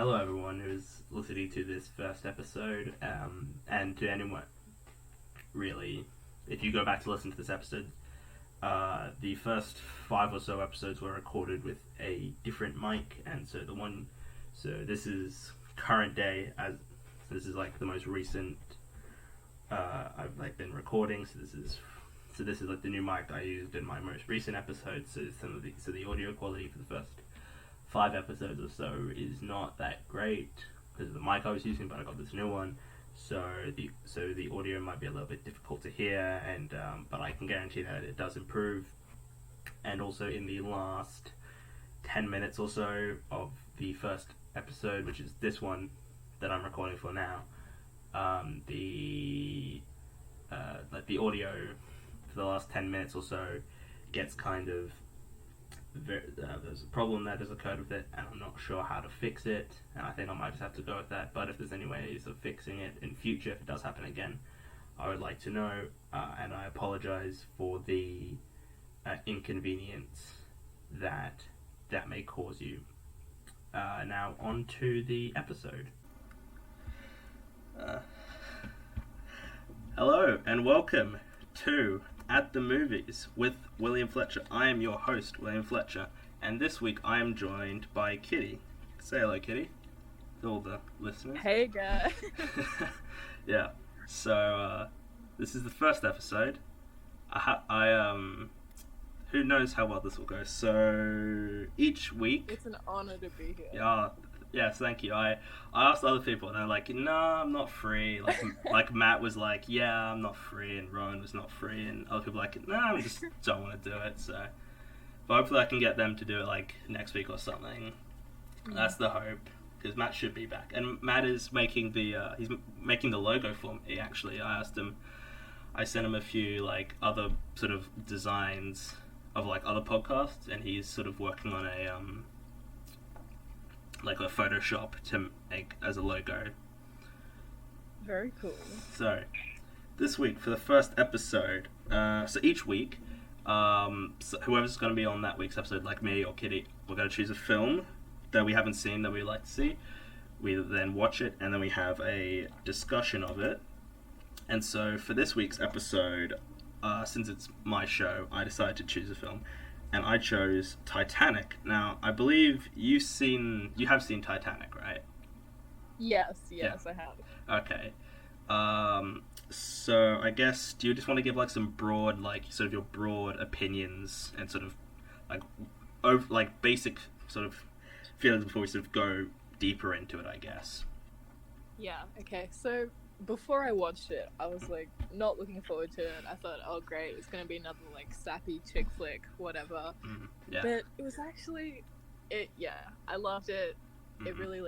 hello everyone who's listening to this first episode, and to anyone really, if you go back to listen to this episode, the first five or so episodes were recorded with a different mic, and so this is current day, as this is like the most recent I've like been recording, so this is like the new mic I used in my most recent episode. So the audio quality for the first five episodes or so is not that great because of the mic I was using, but I got this new one, so the audio might be a little bit difficult to hear, and but I can guarantee that it does improve. And also in the last 10 minutes or so of the first episode, which is this one that I'm recording for now, the audio for the last 10 minutes or so gets kind of there's a problem that has occurred with it, and I'm not sure how to fix it, and I think I might just have to go with that. But if there's any ways of fixing it in future, if it does happen again, I would like to know, and I apologize for the inconvenience that may cause you. Now on to the episode. Hello and welcome to At the Movies with William Fletcher. I am your host, William Fletcher, and this week I am joined by Kitty. Say hello, Kitty, to all the listeners. Hey, guys. Yeah, so this is the first episode. Who knows how well this will go. So each week... It's an honor to be here. Yeah, yes, thank you. I asked other people, and they're like, "No, I'm not free." Like Matt was like, "Yeah, I'm not free," and Rowan was not free, and other people were like, "No, I just don't want to do it." So, but hopefully, I can get them to do it like next week or something. That's the hope, because Matt should be back, and Matt is making he's making the logo for me. Actually, I sent him a few like other sort of designs of like other podcasts, and he's sort of working on a like a Photoshop to make as a logo. Very cool. So this week for the first episode, so each week, so whoever's going to be on that week's episode, like me or Kitty, we're going to choose a film that we haven't seen that we'd like to see. We then watch it, and then we have a discussion of it. And so for this week's episode, since it's my show, I decided to choose a film, and I chose Titanic. Now, I believe you have seen Titanic, right? Yes, Yeah. I have. Okay. So I guess, do you just want to give like some broad, like sort of your broad opinions and sort of like basic sort of feelings before we sort of go deeper into it, I guess? Yeah, okay. So before I watched it, I was like not looking forward to it. I thought, oh great, it's gonna be another like sappy chick flick, whatever. Yeah. But it was actually I loved it. It really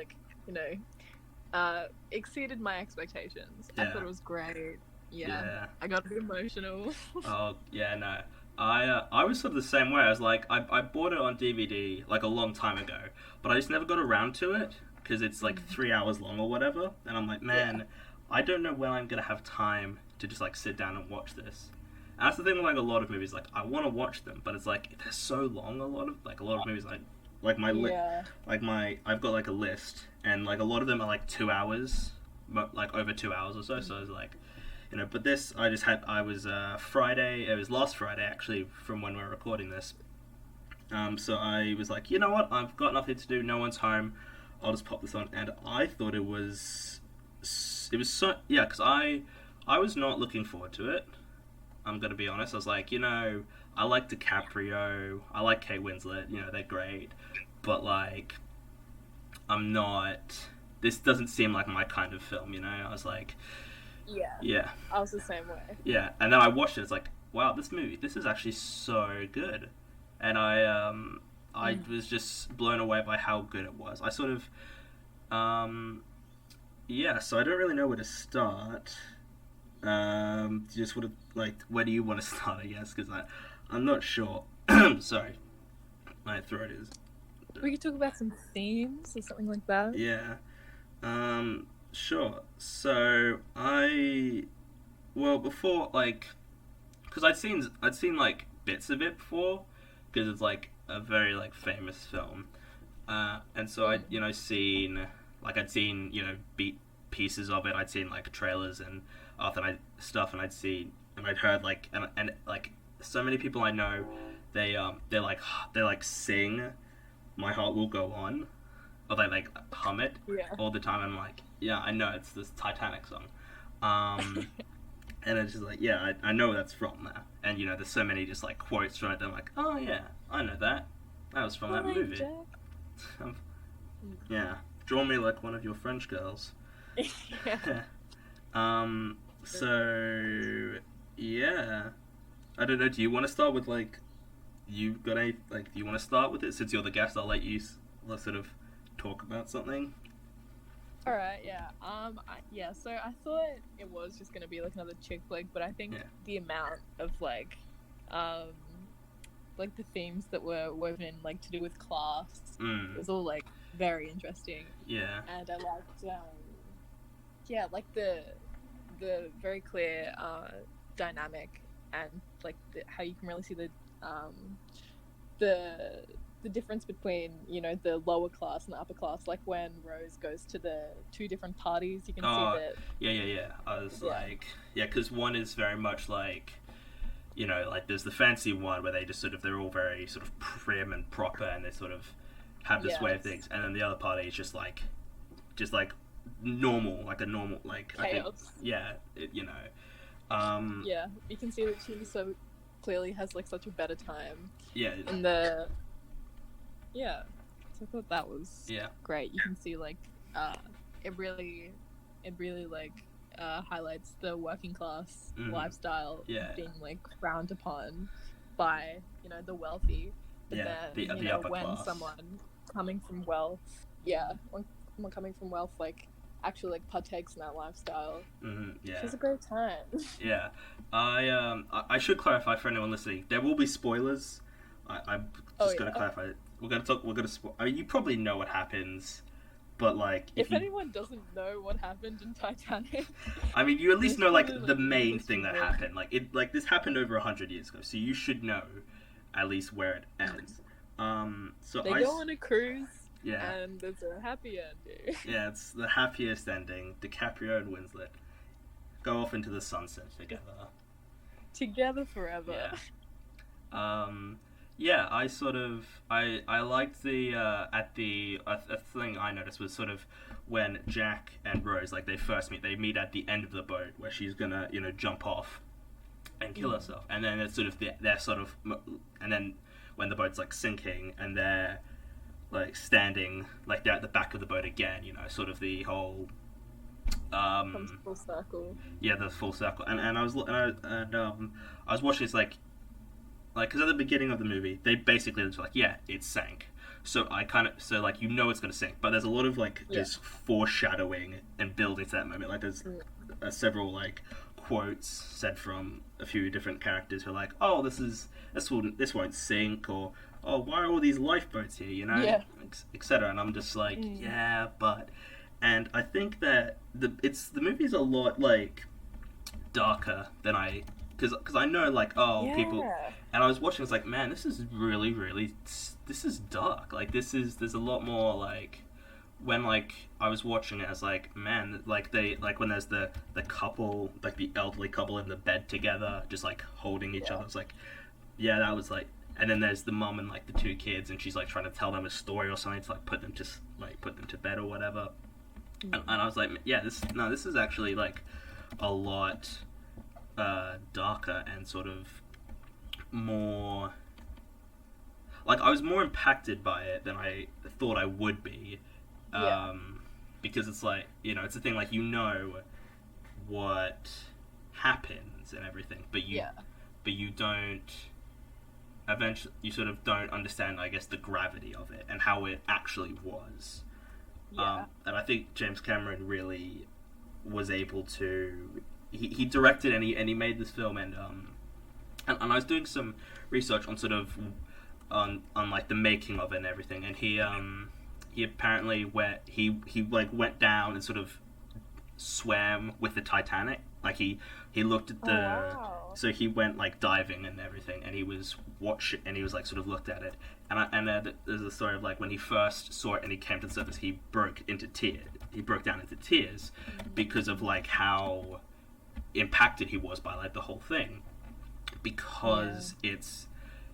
exceeded my expectations. I thought it was great. Yeah. I got a bit emotional. Oh yeah, no. I was sort of the same way. I was like, I bought it on DVD like a long time ago, but I just never got around to it because it's like 3 hours long or whatever, and I'm like, man, I don't know when I'm gonna have time to just like sit down and watch this. And that's the thing with like a lot of movies. Like I want to watch them, but it's like they're so long. A lot of movies like my I've got like a list, and like a lot of them are like 2 hours, but like over 2 hours or so. So it's like, but this I was Friday. It was last Friday actually, from when we're recording this. So I was like, you know what? I've got nothing to do. No one's home. I'll just pop this on, and I thought it was so because I was not looking forward to it. I'm gonna be honest. I was like, I like DiCaprio, I like Kate Winslet, they're great, but like I'm not. This doesn't seem like my kind of film, I was like, yeah. I was the same way. Yeah, and then I watched it. It's like, wow, this is actually so good, and I was just blown away by how good it was. I sort of so I don't really know where to start. Just sort of like, where do you want to start, I guess, because I'm not sure. Sorry, my throat is... We could talk about some themes or something like that. Yeah. Sure. So before, like, because I'd seen like bits of it before, because it's like a very like famous film, and so I'd seen like I'd seen beat pieces of it. I'd seen like trailers and stuff, and I'd heard like and like so many people I know, they like sing "My Heart Will Go On," or they like hum it Yeah. all the time. I'm like, yeah, I know it's this Titanic song. And it's just like, yeah, I know that's from that. And there's so many just like quotes from it that I'm like, oh yeah, I know that. That was from that Hi, movie. Jack. Yeah. Draw me like one of your French girls. Yeah. So yeah. I don't know, do you want to start with like do you want to start with it since you're the guest? I'll let you sort of talk about something. All right, yeah. So I thought it was just gonna be like another chick flick, but I think the amount of like the themes that were woven in, like to do with class, was all like very interesting. Yeah. And I liked, like the very clear dynamic, and like how you can really see the difference between the lower class and the upper class, like when Rose goes to the two different parties, you can see that. Yeah. I was like, because one is very much like, like there's the fancy one where they're all very sort of prim and proper, and they sort of have this way of things, and then the other party is just like normal, like a normal, like chaos. Yeah, yeah, you can see that she so clearly has like such a better time. Yeah. In the so I thought that was great. You can see like it really like highlights the working class lifestyle being like frowned upon by the wealthy. But then the upper when class. someone coming from wealth, when someone coming from wealth like actually like partakes in that lifestyle, it's a great time. Yeah, I should clarify for anyone listening. There will be spoilers. I'm just going to clarify. We're going to I mean, you probably know what happens, but like if anyone doesn't know what happened in Titanic, I mean, you at least know like the main thing that happened. Like this happened over 100 years ago, so you should know at least where it ends. So they go on a cruise. Yeah. And there's a happy ending. Yeah, it's the happiest ending. DiCaprio and Winslet go off into the sunset together. Together forever. Yeah. I liked a thing I noticed was sort of when Jack and Rose, like they first meet, they meet at the end of the boat where she's gonna, jump off and kill herself. And then it's sort of, and then when the boat's like sinking and they're like standing, like they're at the back of the boat again, sort of the whole comes full circle. Yeah, the full circle. And I was watching this like because at the beginning of the movie they basically was like, yeah, it sank. So it's gonna sink, but there's a lot of like just foreshadowing and building to that moment. Like there's several like quotes said from a few different characters who are like, oh, this won't sink, or oh, why are all these lifeboats here, etc. And I'm just like, yeah, but, and I think that the movie's a lot like darker than because I know like people, and I was watching, it's like, man, this is really this is dark. Like there's a lot more like when like I was watching it, I was like, man, like they like when there's the couple, like the elderly couple in the bed together, just like holding each other. It's like, yeah, that was like. And then there's the mom and like the two kids, and she's like trying to tell them a story or something to like put them to bed or whatever. And I was like, yeah, this is actually like a lot darker and sort of more. Like I was more impacted by it than I thought I would be, because it's like it's a thing like what happens and everything, but you don't. Eventually, you sort of don't understand, I guess, the gravity of it and how it actually was. And I think James Cameron really was able to. He directed and he made this film, and I was doing some research on sort of on like the making of it and everything, and he apparently went down and sort of swam with the Titanic. Like he looked at the so he went like diving and everything, and he was like sort of looked at it, and there's a story of like when he first saw it and he came to the surface, he broke into tears, he broke down into tears because of like how impacted he was by like the whole thing, because it's,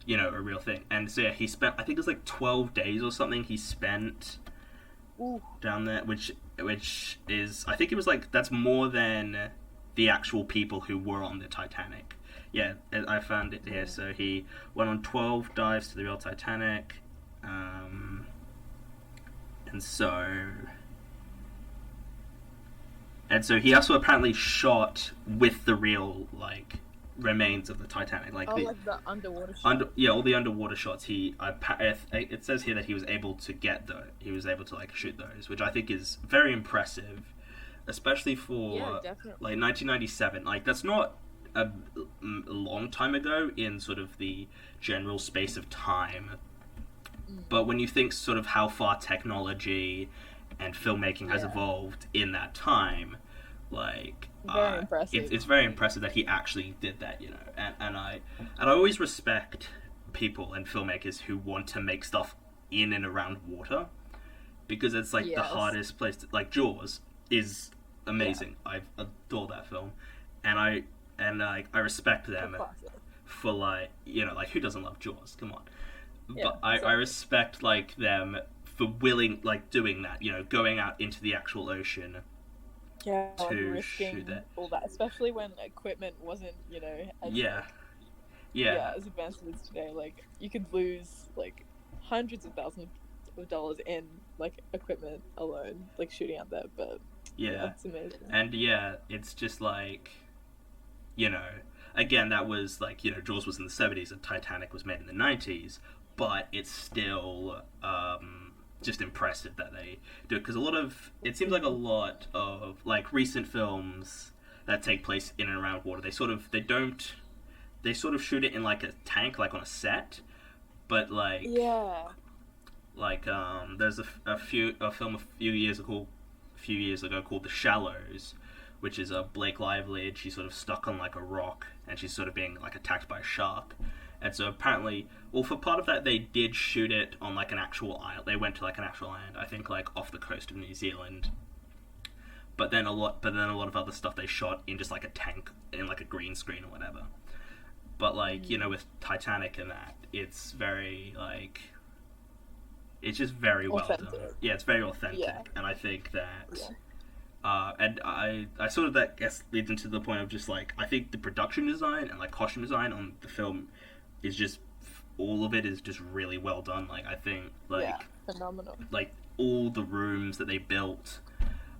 you know, a real thing. And so yeah, he spent, I think it was like 12 days or something he spent down there, which is, I think it was like, that's more than the actual people who were on the Titanic. Yeah, I found it here. So he went on 12 dives to the real Titanic, and so he also apparently shot with the real like remains of the Titanic, like like the underwater shots. All the underwater shots. It says here that he was able to like shoot those, which I think is very impressive, especially for like 1997. Like that's not a long time ago in sort of the general space of time, but when you think sort of how far technology and filmmaking has evolved in that time, like very impressive. It's very impressive that he actually did that, you know. And I always respect people and filmmakers who want to make stuff in and around water, because it's like the hardest place to, like Jaws is amazing. I adore that film, and I respect them for like, you know, like who doesn't love Jaws? Come on. But I respect like them for doing that, you know, going out into the actual ocean to shoot that. All that, especially when equipment wasn't, you know, as advanced as it is today. Like you could lose like hundreds of thousands of dollars in like equipment alone, like shooting out there. But it's amazing. And it's just like, you know, again, that was like, you know, Jaws was in the 70s and Titanic was made in the 90s, but it's still just impressive that they do it, because it seems like a lot of like recent films that take place in and around water, they sort of shoot it in like a tank, like on a set, but like there's a film a few years ago called The Shallows, which is a Blake Lively, and she's sort of stuck on like a rock, and she's sort of being like attacked by a shark. And so apparently, well, for part of that, they did shoot it on like an actual island. They went to like an actual island, I think, like off the coast of New Zealand. But then a lot of other stuff they shot in just like a tank in like a green screen or whatever. But like, you know, with Titanic and that, it's very like, it's just very authentic. Well done. Yeah, it's very authentic, and I think that. And I sort of, that guess leads into the point of just like, I think the production design and like costume design on the film is just, all of it is just really well done. Like I think like phenomenal. Like all the rooms that they built,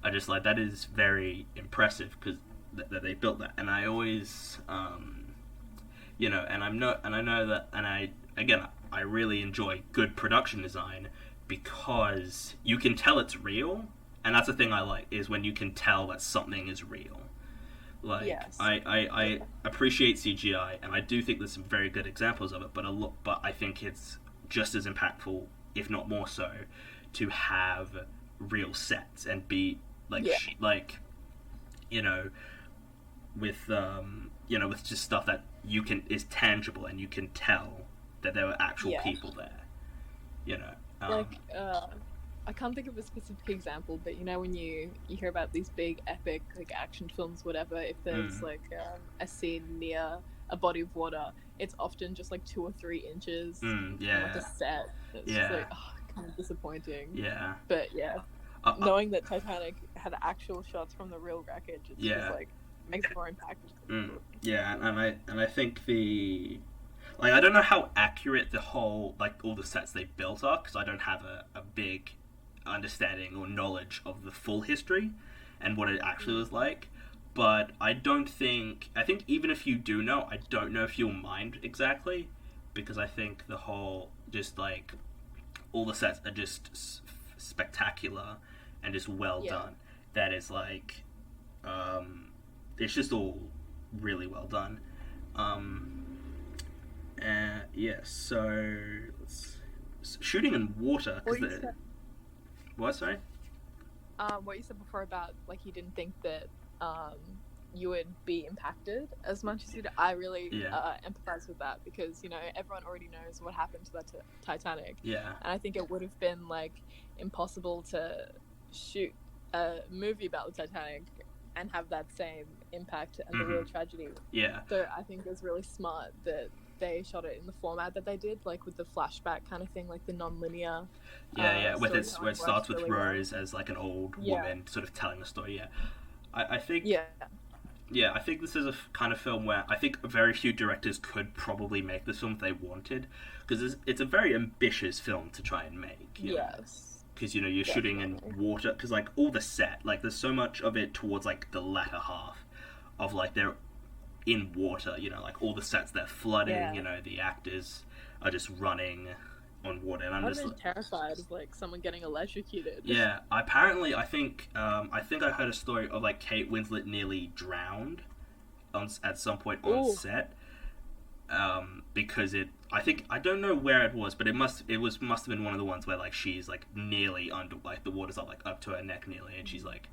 I just like, that is very impressive, because that they built that. And I always you know, and I know that, and I really enjoy good production design, because you can tell it's real. And that's the thing I like, is when you can tell that something is real. Like, I appreciate CGI, and I do think there's some very good examples of it, but I think it's just as impactful, if not more so, to have real sets and be like, like, you know, with with just stuff that is tangible, and you can tell that there were actual people there. You know, I can't think of a specific example, but you know, when you hear about these big epic like action films, whatever, if there's like a scene near a body of water, it's often just like 2 or 3 inches on like a set. It's just like kind of disappointing. Yeah. But knowing that Titanic had actual shots from the real wreckage, it's just like makes it more impactful. Yeah, and I think I don't know how accurate the whole, like, all the sets they built are, because I don't have a big understanding or knowledge of the full history and what it actually was like. But I think even if you do know, I don't know if you'll mind exactly, because I think the whole, just like, all the sets are just spectacular and just well done. That is like, it's just all really well done. So shooting in water. What, sorry? What you said before about like you didn't think that you would be impacted as much as you did. I really empathize with that, because you know everyone already knows what happened to that Titanic. Yeah. And I think it would have been like impossible to shoot a movie about the Titanic and have that same impact and the real tragedy. Yeah. So I think it was really smart that they shot it in the format that they did, like with the flashback kind of thing, like the non-linear. Yeah, where it starts with really Rose as like an old woman sort of telling the story. Yeah, I think. Yeah, I think this is a kind of film where I think very few directors could probably make this film if they wanted, because it's a very ambitious film to try and make. Yes. Because you're shooting in water, because like all the set, like there's so much of it towards like the latter half of like they're in water. Like all the sets they're flooding. Yeah. The actors are just running on water, and I'm just terrified of like someone getting electrocuted. Yeah, I think I heard a story of like Kate Winslet nearly drowned at some point on set, because I don't know where it was, but it must have been one of the ones where like she's like nearly under, like the water's up to her neck nearly, and she's like,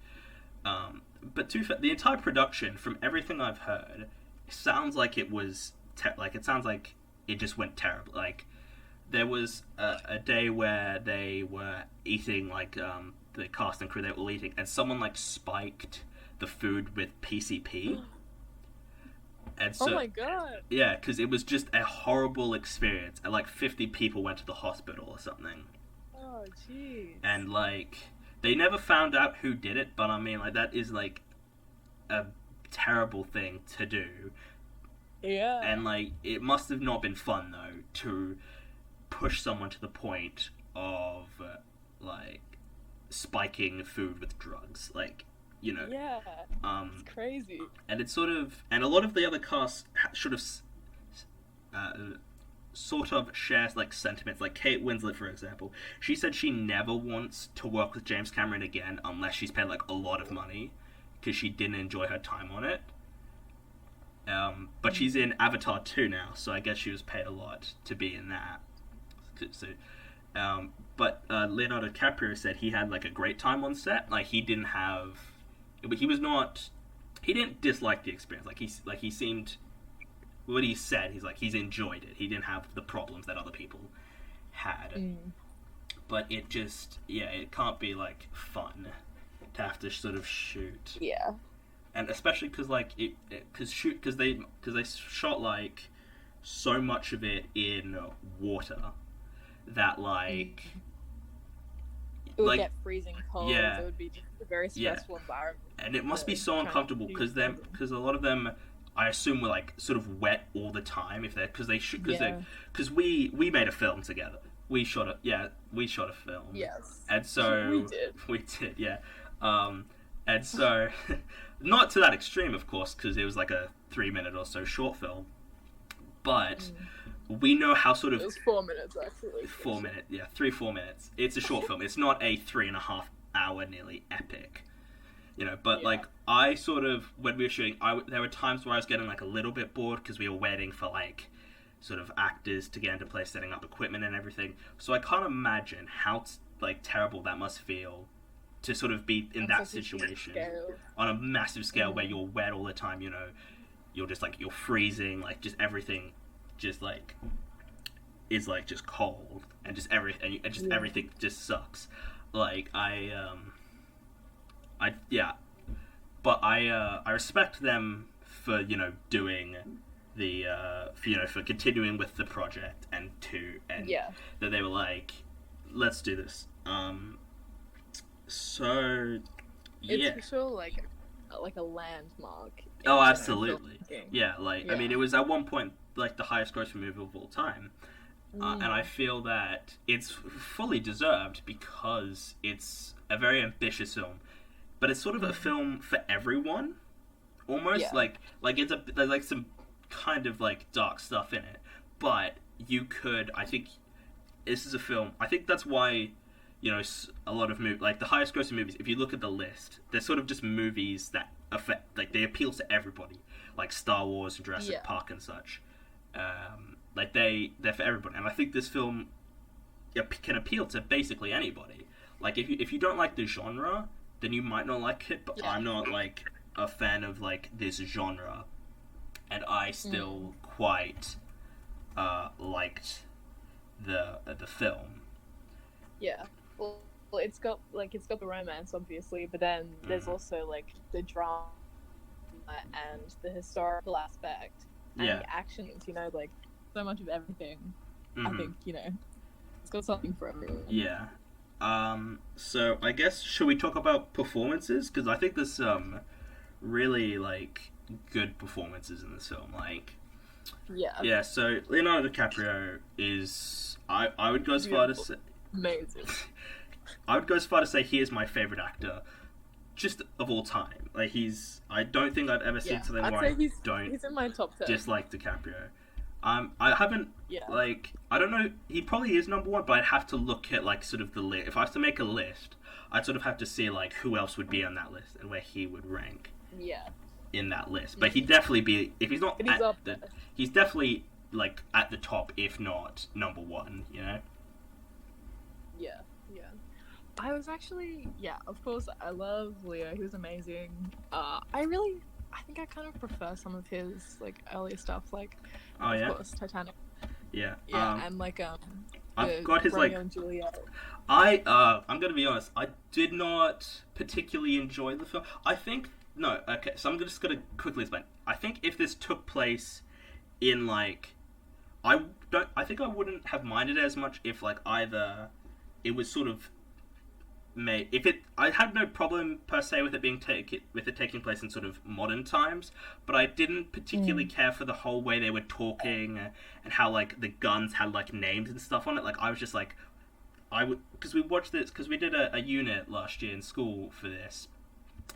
but the entire production, from everything I've heard, sounds like it was it sounds like it just went terrible. Like there was a day where they were eating, like the cast and crew, they were all eating, and someone like spiked the food with PCP. And so, oh my god! Yeah, because it was just a horrible experience, and like 50 people went to the hospital or something. Oh jeez. And like they never found out who did it, but I mean, like that is like a terrible thing to do. Yeah. And like it must have not been fun though to push someone to the point of like spiking food with drugs, like Yeah. It's crazy. And it's sort of, and a lot of the other cast should have sort of shares like sentiments. Like Kate Winslet, for example, she said she never wants to work with James Cameron again unless she's paid like a lot of money, because she didn't enjoy her time on it. But she's in Avatar 2 now, so I guess she was paid a lot to be in that. So, but Leonardo DiCaprio said he had like a great time on set. Like he didn't dislike the experience. Like he seemed, what he said, he's enjoyed it. He didn't have the problems that other people had. But it just, it can't be like fun to have to sort of shoot. Yeah. And especially because like because they shot like so much of it in water that like it would get freezing cold. Yeah. It would be just a very stressful environment. And it must be so uncomfortable because a lot of them, I assume, were like sort of wet all the time because we made a film together. We shot a film. Yes. And so we did, yeah. And so not to that extreme, of course, because it was like a 3-minute or so short film, but we know how sort of... It was 4 minutes, actually. 4 minutes, yeah, 3-4 minutes. It's a short film. It's not a 3.5 hour nearly epic, but like I sort of, when we were shooting, there were times where I was getting like a little bit bored because we were waiting for like sort of actors to get into place, setting up equipment and everything. So I can't imagine how like terrible that must feel to sort of be in that situation on a massive scale where you're wet all the time. You're just like, you're freezing, like just everything just like is like just cold, and just everything just sucks. Like but I respect them for doing the for continuing with the project, and that they were like, let's do this. So yeah, it's for sure like a landmark. Oh, absolutely. Yeah, I mean, it was at one point like the highest grossing movie of all time. And I feel that it's fully deserved because it's a very ambitious film, but it's sort of a film for everyone, almost. Like there's like some kind of like dark stuff in it, but you could, I think this is a film, I think that's why, a lot of movies, like the highest grossing movies, if you look at the list, they're sort of just movies that affect, like they appeal to everybody, like Star Wars and Jurassic Park and such. Like they're for everybody, and I think this film can appeal to basically anybody. Like if you don't like the genre, then you might not like it. But I'm not like a fan of like this genre, and I still quite liked the film. Yeah, well, well, it's got the romance obviously, but then there's also like the drama and the historical aspect and the actions. You know, like so much of everything. I think it's got something for everyone. Yeah. So I guess should we talk about performances? Because I think there's some really like good performances in this film. Like, yeah. So Leonardo DiCaprio is I would go as far to say amazing. I would go as far to say he is my favorite actor, just of all time. Like I don't think I've ever seen something where he's in my top 10. Dislike DiCaprio. I haven't, like, I don't know, he probably is number one, but I'd have to look at, like, sort of the list. If I was to make a list, I'd sort of have to see, like, who else would be on that list and where he would rank in that list. But he'd definitely be, if he's not he's definitely, like, at the top, if not number one, you know? Yeah. I was actually, of course, I love Leo. He was amazing. I think I kind of prefer some of his, like, earlier stuff, like, of course, Titanic. Yeah. And, like, I've got his, Romeo like... and Juliet. I'm gonna be honest, I did not particularly enjoy the film. So I'm just gonna quickly explain. I think if this took place in, like... I think I wouldn't have minded it as much if, like, either it was sort of... I had no problem per se with it taking place in sort of modern times, but I didn't particularly care for the whole way they were talking and how like the guns had like names and stuff on it. Like I was just like, because we watched this because we did a unit last year in school for this,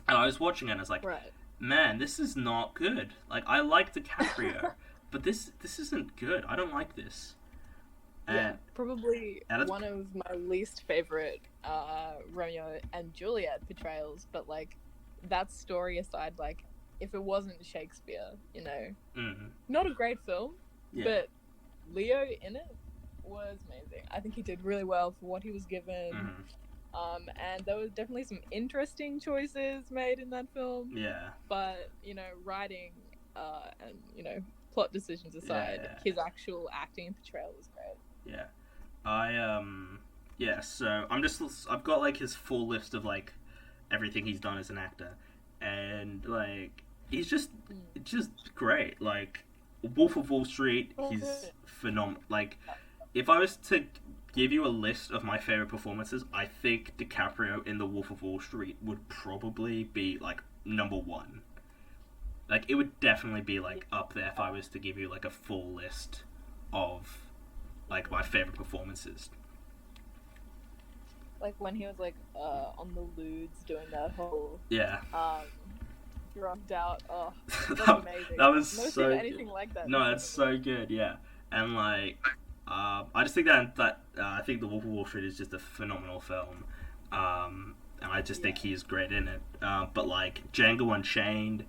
and I was watching it and I was like, man, this is not good. Like I like DiCaprio, but this isn't good. I don't like this. Probably one of my least favorite Romeo and Juliet portrayals, but like that story aside, like if it wasn't Shakespeare, you know, not a great film, but Leo in it was amazing. I think he did really well for what he was given. And there was definitely some interesting choices made in that film. Yeah. But, you know, writing and, you know, plot decisions aside, his actual acting and portrayal was great. Yeah. So I've got like his full list of like everything he's done as an actor. And like he's just great. Like Wolf of Wall Street, he's phenomenal. Like if I was to give you a list of my favorite performances, I think DiCaprio in The Wolf of Wall Street would probably be like number one. Like it would definitely be like up there if I was to give you like a full list of like my favorite performances. Like when he was like on the lewds doing that whole drugged out. Oh, that was amazing. That was never so seen anything like that. No, it's so good. Yeah, and like I just think that I think The Wolf of Wall Street is just a phenomenal film, and I just think he's great in it. But like Django Unchained,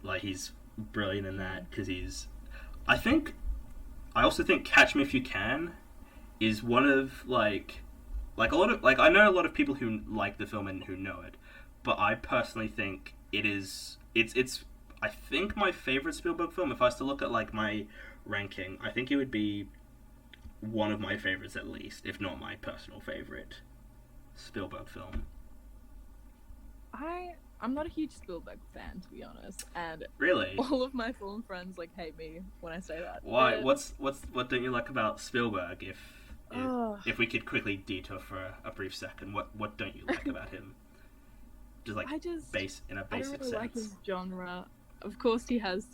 like he's brilliant in that because I also think Catch Me If You Can is one of like a lot of like I know a lot of people who like the film and who know it, but I personally think it's I think my favorite Spielberg film. If I was to look at like my ranking, I think it would be one of my favorites at least, if not my personal favorite Spielberg film. I'm not a huge Spielberg fan, to be honest, and really all of my film friends like hate me when I say that. Why? What don't you like about Spielberg? If we could quickly detour for a brief second, what don't you like about him? Just like basic I don't really sense. Like his genre. Of course he has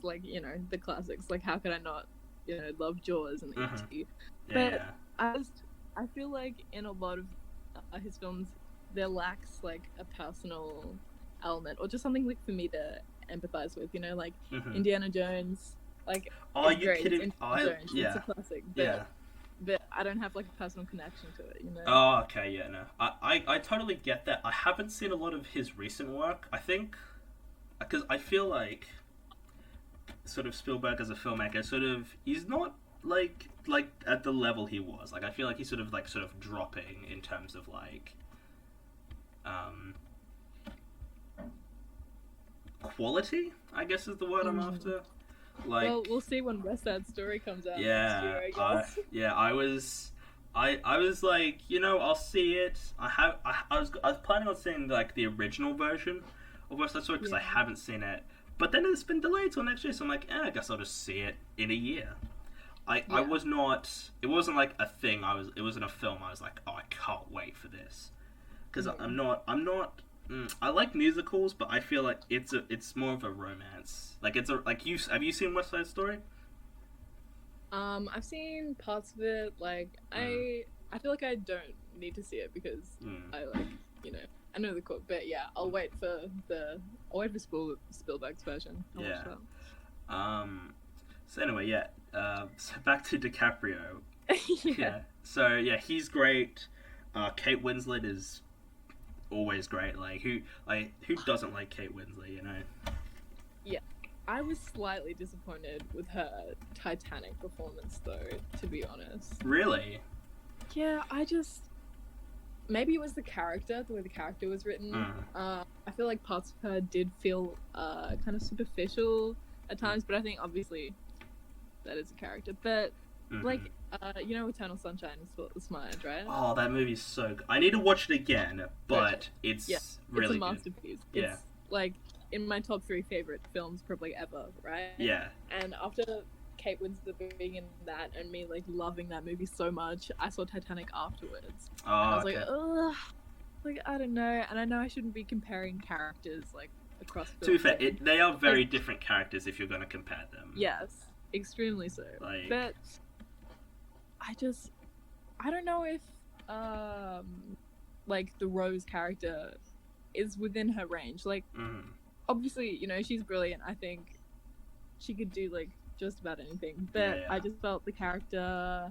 like, you know, the classics. Like how could I not, you know, love Jaws and E.T. But I feel like in a lot of his films there lacks like a personal element or just something like for me to empathize with. You know, like Indiana Jones. Like are you kidding? It's a classic. But I don't have like a personal connection to it, you know. Oh, okay, yeah, no. I totally get that. I haven't seen a lot of his recent work. I think because I feel like sort of Spielberg as a filmmaker, sort of he's not like at the level he was. Like I feel like he's sort of dropping in terms of like quality, I guess is the word I'm after. Like, well, we'll see when West Side Story comes out next year, I guess. I was like, I'll see it. I was planning on seeing like the original version of West Side Story because I haven't seen it. But then it's been delayed till next year, so I'm like, I guess I'll just see it in a year. I was not. It wasn't like a thing. It wasn't a film. I was like, oh, I can't wait for this because I'm not. I like musicals, but I feel like it's more of a romance. Like have you seen West Side Story? I've seen parts of it. Like I feel like I don't need to see it because I like I know the quote, but yeah, I'll wait for Spielberg's version. I'll watch that. So anyway, so back to DiCaprio. Yeah. So he's great. Kate Winslet is always great. Like who doesn't like Kate Winslet? Yeah. I was slightly disappointed with her Titanic performance, though, to be honest. Really? Yeah, maybe it was the way the character was written. I feel like parts of her did feel kind of superficial at times, but I think obviously that is a character. But Eternal Sunshine is mine, right? Oh, that movie's so good. I need to watch it again, but it's really it's a masterpiece. Good. Yeah. It's like in my top 3 favorite films probably ever, right? Yeah. And after Kate Winslet being in that and me like loving that movie so much, I saw Titanic afterwards. Oh, and I was like, ugh, like I don't know, and I know I shouldn't be comparing characters like across films. To be fair, they are very different characters if you're going to compare them. Yes, extremely so. But I don't know if like the Rose character is within her range. Like obviously, she's brilliant. I think she could do like just about anything, but I just felt the character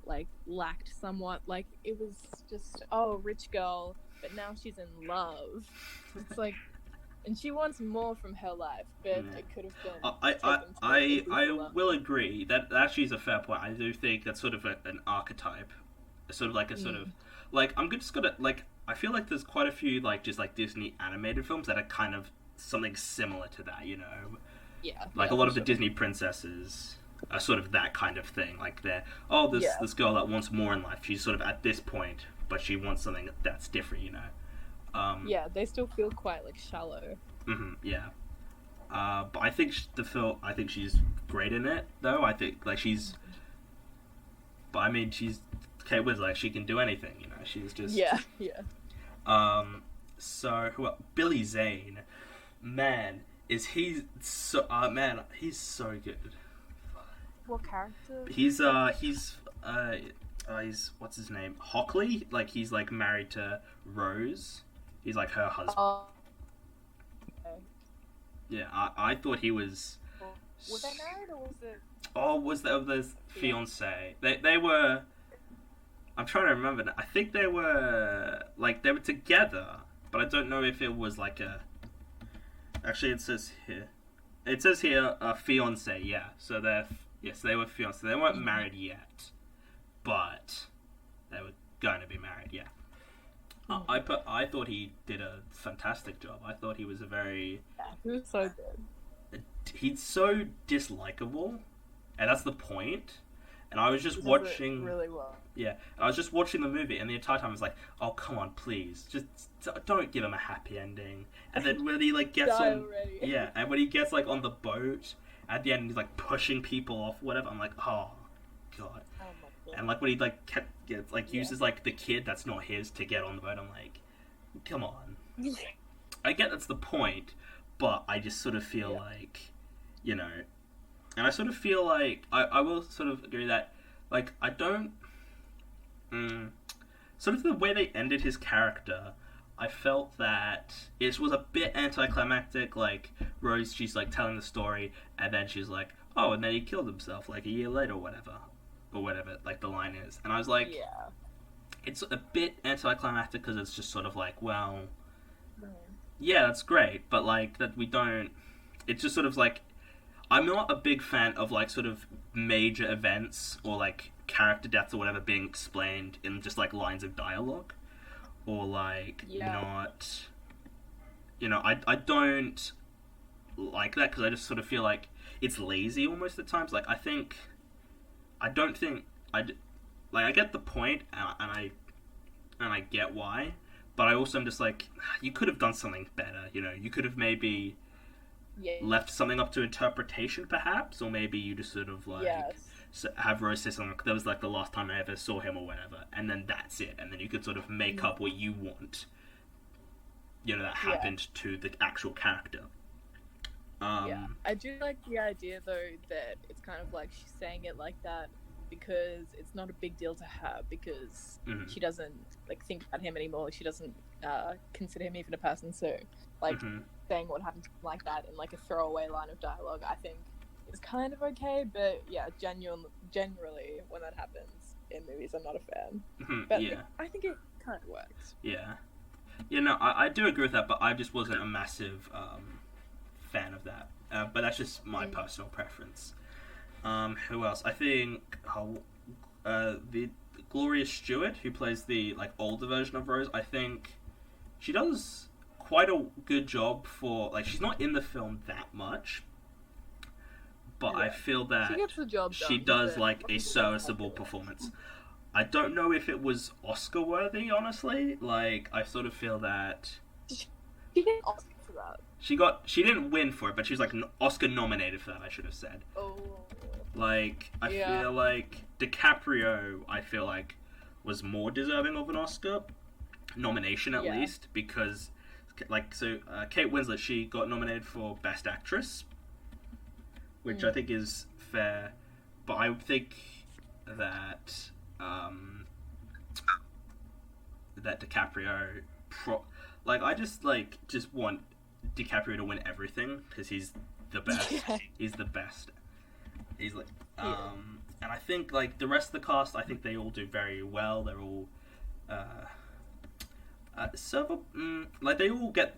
like lacked somewhat. Like it was just rich girl, but now she's in love. It's like, and she wants more from her life, but it could have been. I will agree that actually is a fair point. I do think that's sort of an archetype, sort of like a sort of like I'm just gonna like I feel like there's quite a few like just like Disney animated films that are kind of something similar to that, Yeah. Like a lot of the Disney princesses are sort of that kind of thing. Like they're this girl that wants more in life. She's sort of at this point, but she wants something that's different, yeah, they still feel quite like shallow. Yeah. But I think I think she's great in it, though. I think like she's. But I mean, she's Kate Winslet. Like, she can do anything, She's just. Yeah. So who else? Billy Zane, man, is he so? He's so good. What character? He's what's his name? Hockley. Like he's like married to Rose. He's like her husband. Okay. Yeah, I thought he was. Were they married or was it? Oh, was that the fiance? They were. I'm trying to remember now. I think they were together, but I don't know if it was like a. Actually, it says here. It says here fiance. Yeah, so they were fiance. They weren't married yet, but they were going to be married. Yeah. I thought he did a fantastic job. I thought he was he was so good. He's so dislikable, and that's the point. And I was just watching really well. Yeah, I was just watching the movie, and the entire time I was like, "Oh, come on, please, just don't give him a happy ending." And then when he like gets on, and when he gets like on the boat at the end, he's like pushing people off, whatever. I'm like, oh god. Oh my god. And like when he like uses like the kid that's not his to get on the boat, I'm like, come on. I get that's the point, but I just sort of feel like, and I sort of feel like I will sort of agree that like I don't. Sort of the way they ended his character, I felt that it was a bit anticlimactic. Like Rose, she's like telling the story, and then she's like, "Oh," and then he killed himself like a year later, or whatever. Like the line is, and I was like, it's a bit anticlimactic because it's just sort of like, well, yeah, that's great, but like that we don't. It's just sort of like, I'm not a big fan of like sort of major events or like character deaths or whatever being explained in just like lines of dialogue, or like not. I don't like that because I just sort of feel like it's lazy almost at times. Like I don't think like I get the point, and I get why, but I also am just like, you could have done something better. You know, you could have maybe left something up to interpretation, perhaps, or maybe you just sort of like have Rose say something like, that was like the last time I ever saw him or whatever, and then that's it, and then you could sort of make up what you want. You know, that happened to the actual character. I do like the idea though that it's kind of like she's saying it like that because it's not a big deal to her, because she doesn't like think about him anymore. She doesn't consider him even a person. So like saying what happened to him like that in like a throwaway line of dialogue, I think is kind of okay. But yeah, generally when that happens in movies, I'm not a fan. But I think it kind of works. Yeah. Yeah, no, I do agree with that, but I just wasn't a massive fan of that. But that's just my personal preference. Who else? I think the Gloria Stewart, who plays the like older version of Rose, I think she does quite a good job for, like, she's not in the film that much, but I feel that she gets the job done, she does like a serviceable performance. I don't know if it was Oscar worthy, honestly. Like, I sort of feel that she didn't Oscar for that. She didn't win for it, but she was like Oscar nominated for that, I should have said. Oh. Like, I feel like DiCaprio, I feel like, was more deserving of an Oscar nomination at least, because like, so Kate Winslet, she got nominated for Best Actress, which I think is fair, but I think that that DiCaprio I just want DiCaprio to win everything because he's the best. He's the best. He's like and I think like the rest of the cast, I think they all do very well. They're all like they all get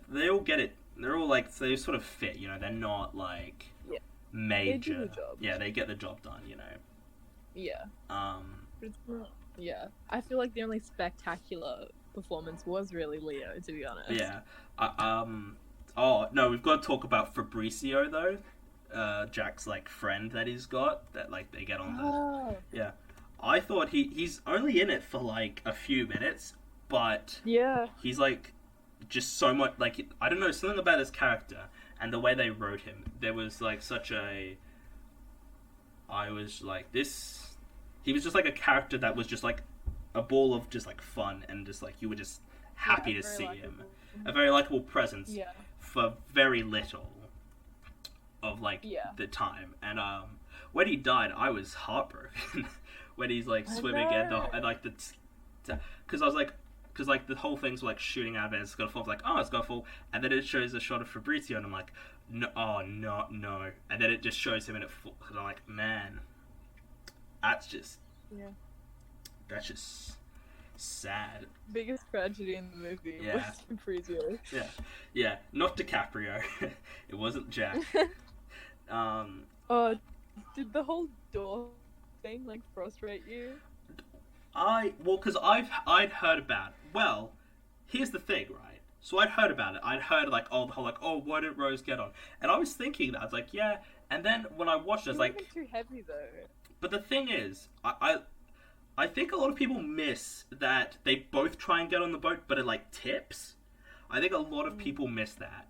it. They're all like, they sort of fit, you know. They're not like major. They do the job. Yeah, they get the job done, you know. Yeah. But it's not, I feel like the only spectacular performance was really Leo, to be honest. Yeah. Oh no, we've got to talk about Fabrizio though. Jack's like friend that he's got, that like they get on the I thought he's only in it for like a few minutes, but he's like just so much, like, I don't know, something about his character and the way they wrote him. There was like such a, I was like, this, he was just like a character that was just like a ball of just like fun, and just like you were just happy to see him. A very likable presence for very little of like the time. And when he died, I was heartbroken. When he's like swimming and like the, because I was like, because like the whole thing's like shooting out of it, and it's gonna fall. I was like, oh, it's gonna fall, and then it shows a shot of Fabrizio, and I'm like, no, oh no, and then it just shows him, and and I'm like, man, that's just sad. Biggest tragedy in the movie was Fabrizio. Yeah, not DiCaprio. It wasn't Jack. Did the whole door thing like frustrate you? Because I'd heard about it. Well, here's the thing, right? So I'd heard about it. I'd heard like, oh, the whole like, oh, why did Rose get on? And I was thinking that. I was like, yeah. And then when I watched it, I was like, too heavy though. But the thing is, I think a lot of people miss that they both try and get on the boat, but it like tips. I think a lot of people miss that.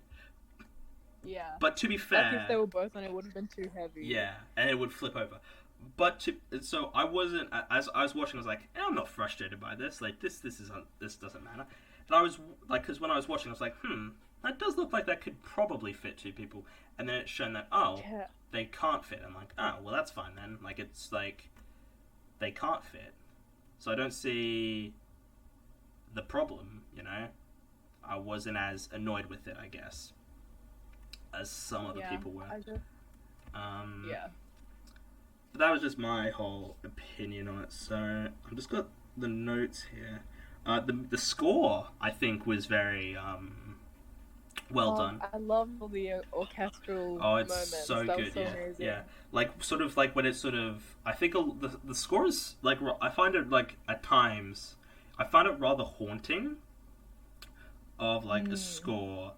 Yeah. But to be fair, like if they were both on, it would have been too heavy. Yeah, and it would flip over. But so I wasn't, as I was watching, I was like, I'm not frustrated by this. Like this doesn't matter. And I was like, because when I was watching, I was like, that does look like that could probably fit two people. And then it's shown that they can't fit. I'm like, oh, well, that's fine then. Like, it's like they can't fit, so I don't see the problem. You know, I wasn't as annoyed with it, I guess, as some other people were. But that was just my whole opinion on it. So I've just got the notes here. The score, I think, was very well done. I love all the orchestral moments. So that good. Was so amazing. Yeah. Like sort of like when it's sort of, I think the score is like, I find it like at times I find it rather haunting of like a score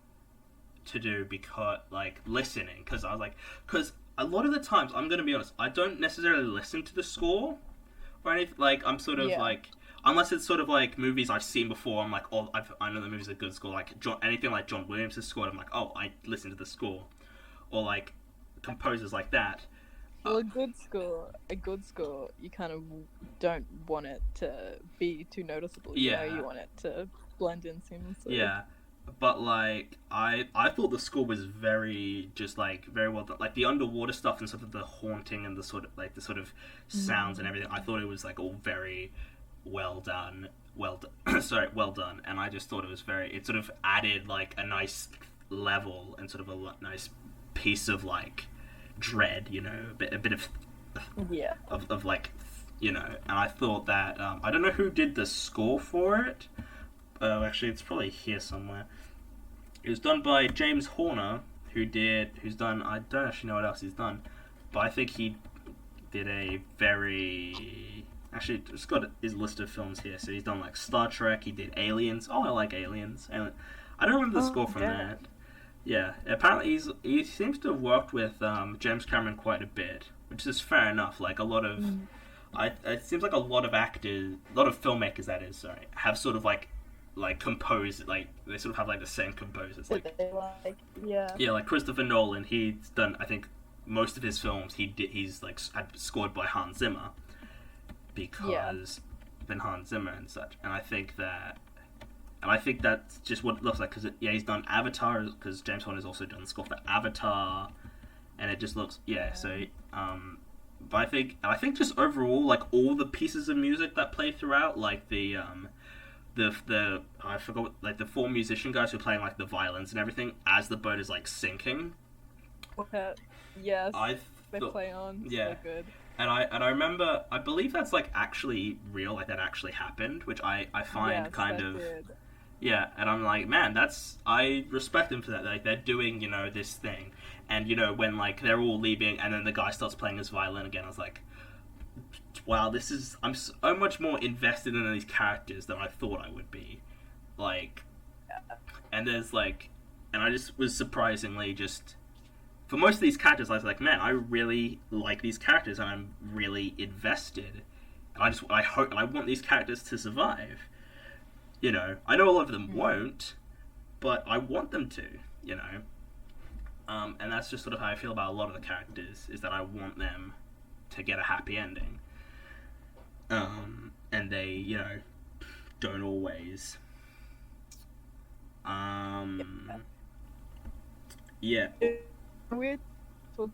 to do, because like listening, because I was like, because a lot of the times, I'm going to be honest, I don't necessarily listen to the score or anything. Like I'm sort of like, unless it's sort of like movies I've seen before. I'm like, oh, I know the movie's a good score. Like anything like John Williams' score, I'm like, oh, I listened to the score, or like composers like that. Well, a good score, you kind of don't want it to be too noticeable. You know, you want it to blend in seamlessly. Yeah. But like I thought the score was very well done. Like the underwater stuff and sort of the haunting and the sort of sounds and everything. I thought it was like all very well done. Well done. And I just thought it sort of added like a nice level and sort of a nice piece of like dread, you know, a bit of of like, you know. And I thought that I don't know who did the score for it. Actually, it's probably here somewhere. It was done by James Horner, who's done, I don't actually know what else he's done, but I think he did a very, actually, just got his list of films here. So he's done like Star Trek, he did Aliens. Oh, I like Aliens. And I don't remember the score from that. Yeah, apparently he seems to have worked with James Cameron quite a bit, which is fair enough. Like a lot of, it seems like a lot of filmmakers, that is, sorry, have sort of like composed, like they sort of have like the same composers, like like Christopher Nolan. He's done, I think, most of his films he's like scored by Hans Zimmer, because been Hans Zimmer and such. And I think that's just what it looks like, because he's done Avatar, because James Horner's also done the score for Avatar, and it just looks so. But I think just overall, like all the pieces of music that play throughout, like the I forgot, like the 4 musician guys who are playing like the violins and everything as the boat is like sinking. Yes. They play on. So good. And I remember, I believe that's like actually real, like that actually happened, which I find kind of did. Yeah. And I'm like, man, I respect them for that. Like they're doing, you know, this thing, and you know when like they're all leaving and then the guy starts playing his violin again, I was like, wow, I'm so much more invested in these characters than I thought I would be. Like, and there's like, and I just was surprisingly just, for most of these characters, I was like, man, I really like these characters and I'm really invested. And I hope, and I want these characters to survive. You know, I know a lot of them won't, but I want them to, you know. And that's just sort of how I feel about a lot of the characters, is that I want them to get a happy ending. And they, you know, don't always. Yeah. It's weird to talk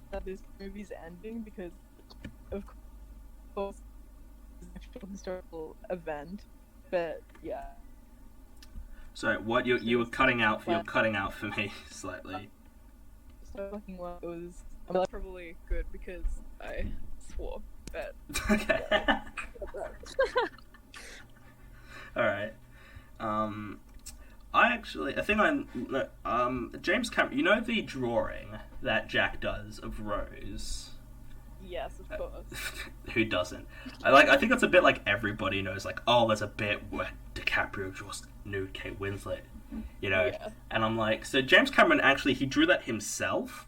about this movie's ending, because, of course, it's an historical event, but yeah. Sorry, what you were cutting out? You're cutting out for me slightly. So fucking well. It was probably good because I swore. But okay. All right. James Cameron. You know the drawing that Jack does of Rose? Yes, of course. Who doesn't? I think that's a bit like everybody knows. Like, oh, there's a bit where DiCaprio draws nude Kate Winslet. You know, and I'm like, so James Cameron actually he drew that himself,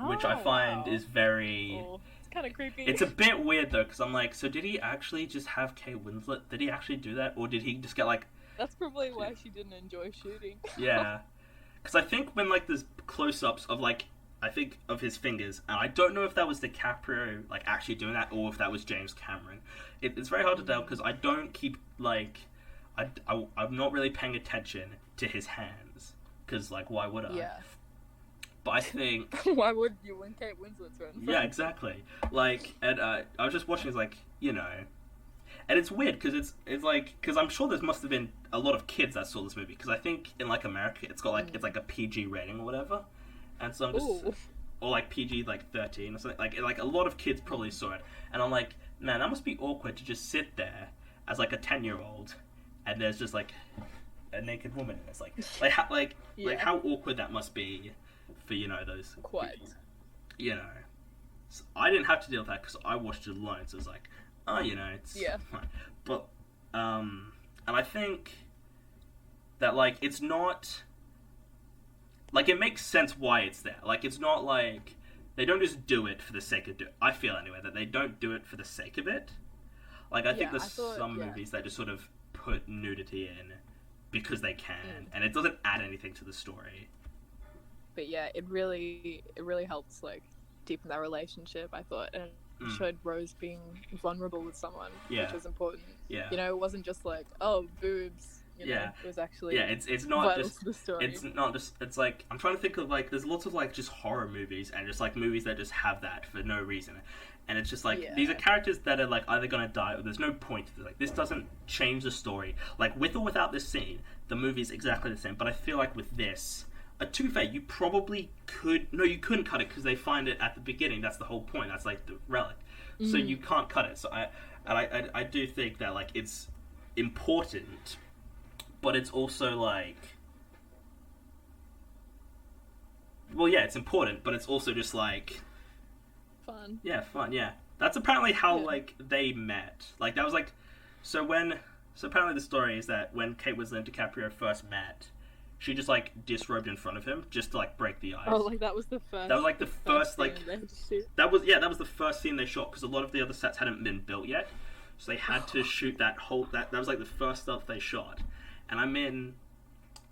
which I find is very. Oh. Kind of creepy. It's a bit weird though, because I'm like, so did he actually just have Kate Winslet? Did he actually do that, or did he just get like? That's probably why she didn't enjoy shooting. Yeah, because I think when like there's close-ups of like, I think of his fingers, and I don't know if that was DiCaprio like actually doing that, or if that was James Cameron. It's very hard to tell because I don't keep like, I'm not really paying attention to his hands, because like why would I? Yeah. But I think... Why would you when Kate Winslet's right? Yeah, exactly. Like, and I was just watching, it's like, you know... And it's weird, because it's like... Because I'm sure there must have been a lot of kids that saw this movie, because I think in, like, America, it's got, like, it's like a PG rating or whatever. And so I'm just... Ooh. Or, like, PG, like, 13 or something. Like, a lot of kids probably saw it. And I'm like, man, that must be awkward to just sit there as, like, a 10-year-old, and there's just, like, a naked woman. And it's like how awkward that must be... For, you know, those quite people. You know, so I didn't have to deal with that because I watched it alone, so it's like, oh, you know, it's fine. But and I think that like it's not like, it makes sense why it's there. Like, it's not like they don't just do it for the sake of I feel anyway that they don't do it for the sake of it. Like I think there's some movies that just sort of put nudity in because they can, and it doesn't add anything to the story. But yeah, it really helps like deepen that relationship, I thought, and it showed Rose being vulnerable with someone, which was important. Yeah, you know, it wasn't just like, oh, boobs. You know, it was actually it's not just the story. It's not just, it's like, I'm trying to think of like, there's lots of like just horror movies and just like movies that just have that for no reason, and it's just like these are characters that are like either gonna die or there's no point to it. Like this doesn't change the story. Like with or without this scene, the movie's exactly the same. But I feel like with this, to be fair, you probably you couldn't cut it because they find it at the beginning. That's the whole point. That's like the relic, so you can't cut it. So I do think that like it's important. But it's also like, well, yeah, it's important, but it's also just like fun. Yeah, fun. Yeah, that's apparently how like they met. Like that was like, so apparently the story is that when Kate Winslet and DiCaprio first met, she just like disrobed in front of him just to like break the ice. Oh, like that was the first. That was like the first like that was the first scene they shot because a lot of the other sets hadn't been built yet, so they had to shoot that whole that was like the first stuff they shot. And I mean,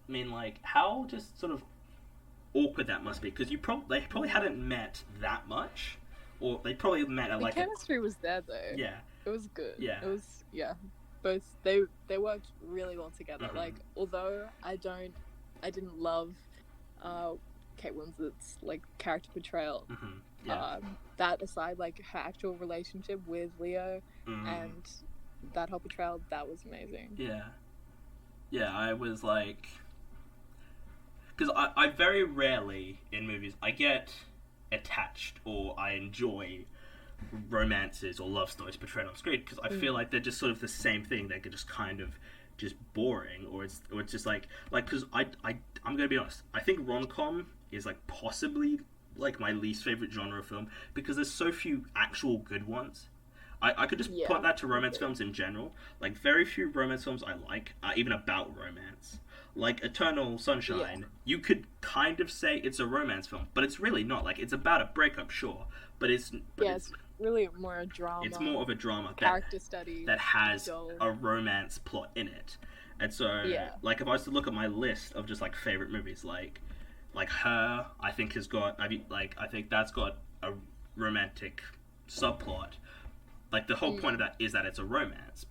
like, how just sort of awkward that must be, because they probably hadn't met that much, or they probably met at like... The chemistry was there, though. Yeah. It was good. Yeah. It was, both, they worked really well together. Mm-hmm. Like, although I didn't love Kate Winslet's, like, character portrayal, that aside, like, her actual relationship with Leo and that whole portrayal, that was amazing. Yeah, I was like... Because I very rarely, in movies, I get attached or I enjoy romances or love stories portrayed on screen, because I feel like they're just sort of the same thing. They're just kind of just boring, or it's just like because I'm going to be honest, I think rom-com is like possibly like my least favorite genre of film, because there's so few actual good ones. I could just put that to romance films in general. Like, very few romance films I like are even about romance. Like, Eternal Sunshine, you could kind of say it's a romance film, but it's really not. Like, it's about a breakup, sure, but it's really more a drama. It's more of a drama. Character study. That has a romance plot in it. And so, like, if I was to look at my list of just, like, favorite movies, like Her, I think has got, I think that's got a romantic subplot. Like, the whole point of that is that it's a romance.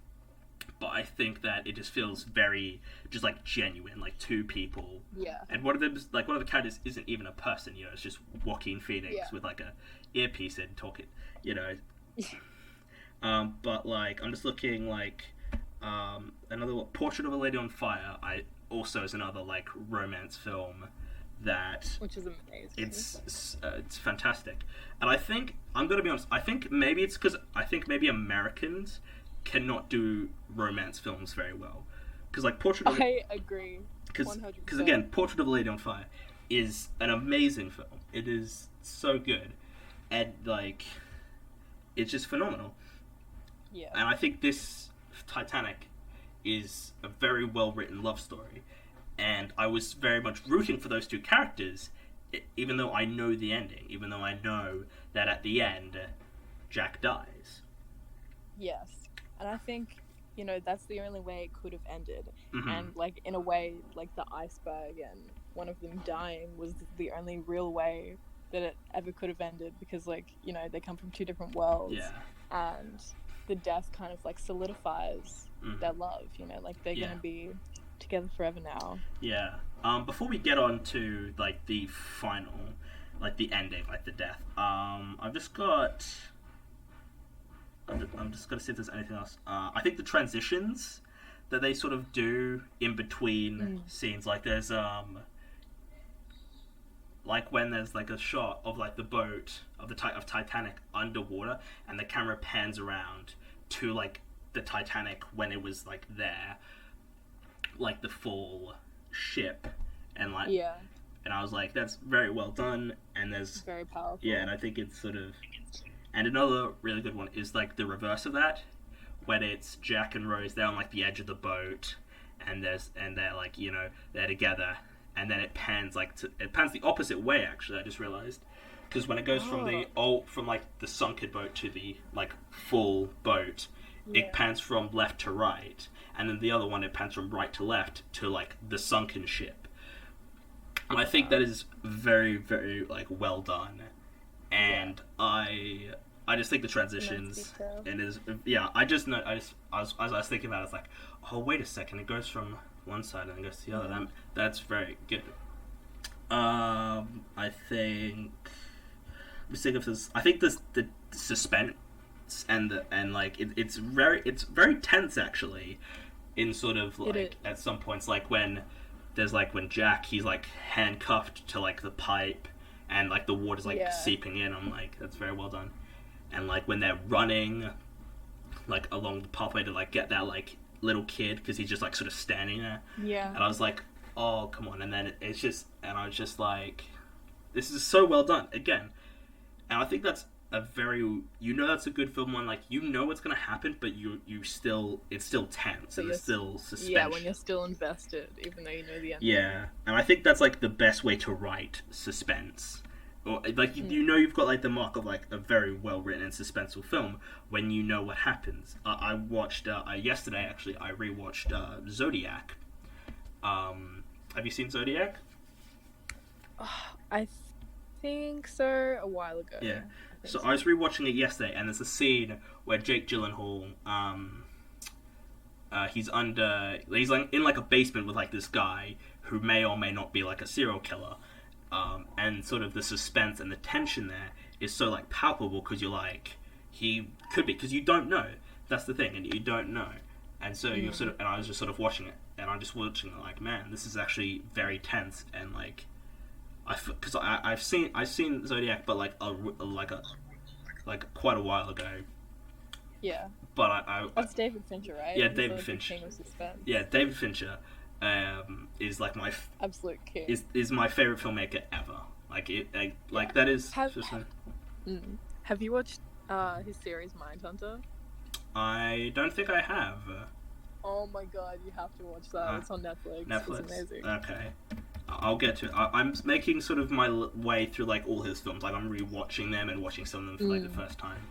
But I think that it just feels very, just, like, genuine, like, two people. Yeah. And one of the characters isn't even a person, you know, it's just Joaquin Phoenix with, like, a earpiece in talking, you know. But, like, I'm just looking, like, another one, Portrait of a Lady on Fire, also is another, like, romance film which is amazing. It's fantastic. And I think, I'm going to be honest, I think maybe it's because Americans cannot do romance films very well. Because, like, I agree. 100%. Because, again, Portrait of a Lady on Fire is an amazing film. It is so good. And, like, it's just phenomenal. Yeah. And I think this Titanic is a very well-written love story. And I was very much rooting for those two characters, even though I know the ending, even though I know that at the end, Jack dies. Yes. And I think, you know, that's the only way it could have ended. Mm-hmm. And, like, in a way, like, the iceberg and one of them dying was the only real way that it ever could have ended, because, like, you know, they come from two different worlds. Yeah. And the death kind of, like, solidifies their love, you know, like, they're going to be together forever now. Yeah. Before we get on to, like, the final, like, the ending, like, the death, I'm just gonna see if there's anything else. I think the transitions that they sort of do in between scenes, like, there's, like, when there's, like, a shot of, like, the boat of Titanic underwater, and the camera pans around to, like, the Titanic when it was, like, there, like, the full ship, and, like, and I was like, that's very well done, and there's very powerful. Yeah, and I think it's sort of, and another really good one is, like, the reverse of that, when it's Jack and Rose, they're on, like, the edge of the boat, and they're, like, you know, they're together, and then it pans, like, it pans the opposite way, actually, I just realized, because when it goes from like the sunken boat to the like full boat, it pans from left to right, and then the other one it pans from right to left to like the sunken ship. And I think that is very, very like well done, and I just think the transitions and as I was thinking about it, it's like, oh wait a second, it goes from one side and it goes to the other. That's very good. I think this the suspense and like it's very tense actually, in sort of like at some points, like when Jack, he's like handcuffed to like the pipe and like the water's like seeping in. I'm like, that's very well done. And like when they're running like along the pathway to like get that like little kid, because he's just like sort of standing there, and I was like, oh come on. And then I was just like, this is so well done again. And I think that's that's a good film when like what's gonna happen, but it's still tense and it's still suspense. Yeah, when you're still invested, even though you know the end. Yeah, and I think that's like the best way to write suspense. Or like you've got like the mark of like a very well written and suspenseful film when you know what happens. I watched yesterday actually. I rewatched Zodiac. Have you seen Zodiac? I think so, a while ago. Yeah. So I was rewatching it yesterday, and there's a scene where Jake Gyllenhaal, he's like in like a basement with like this guy who may or may not be like a serial killer, and sort of the suspense and the tension there is so like palpable, because you're like, he could be, because you don't know. That's the thing, and you don't know, and so you're sort of, and I was just sort of watching it, and I'm just watching it like, man, this is actually very tense, and like. Because I've seen Zodiac, but like quite a while ago. Yeah. But that's David Fincher, right? Yeah, David Fincher. Yeah, David Fincher is like my absolute king. Is my favorite filmmaker ever. That is. Have you watched his series Mindhunter? I don't think I have. Oh my god, you have to watch that. It's on Netflix. It's amazing. Okay. I'll get to it. I'm making sort of my way through like all his films. Like I'm rewatching them and watching some of them for like the first time.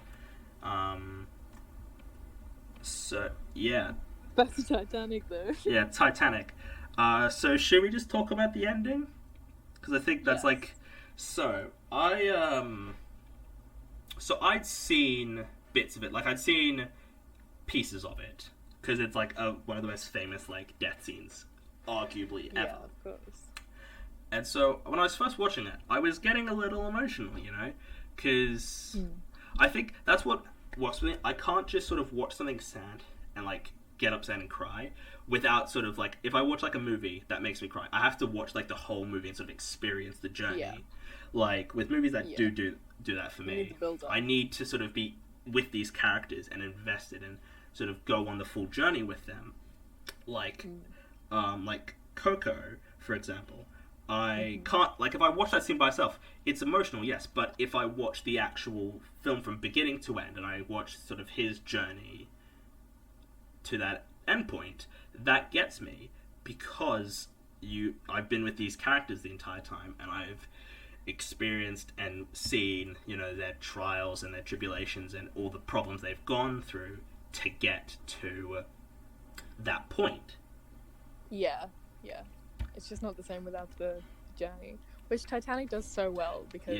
So yeah. Back to Titanic though. Yeah, Titanic. So should we just talk about the ending? Because I think that's like. So I'd seen bits of it. Like I'd seen pieces of it, because it's like one of the most famous like death scenes, arguably ever. Yeah, of course. And so, when I was first watching it, I was getting a little emotional, because I think that's what works with me. I can't just sort of watch something sad and, like, get upset and cry without sort of, like, if I watch, like, a movie that makes me cry, I have to watch, like, the whole movie and sort of experience the journey. Yeah. Like, with movies that do that for me, I need to sort of be with these characters and invested and sort of go on the full journey with them. Like Coco, for example. I can't, like, if I watch that scene by itself, it's emotional, yes, but if I watch the actual film from beginning to end, and I watch sort of his journey to that endpoint, that gets me, because I've been with these characters the entire time, and I've experienced and seen, their trials and their tribulations and all the problems they've gone through to get to that point. Yeah. It's just not the same without the journey, which Titanic does so well, because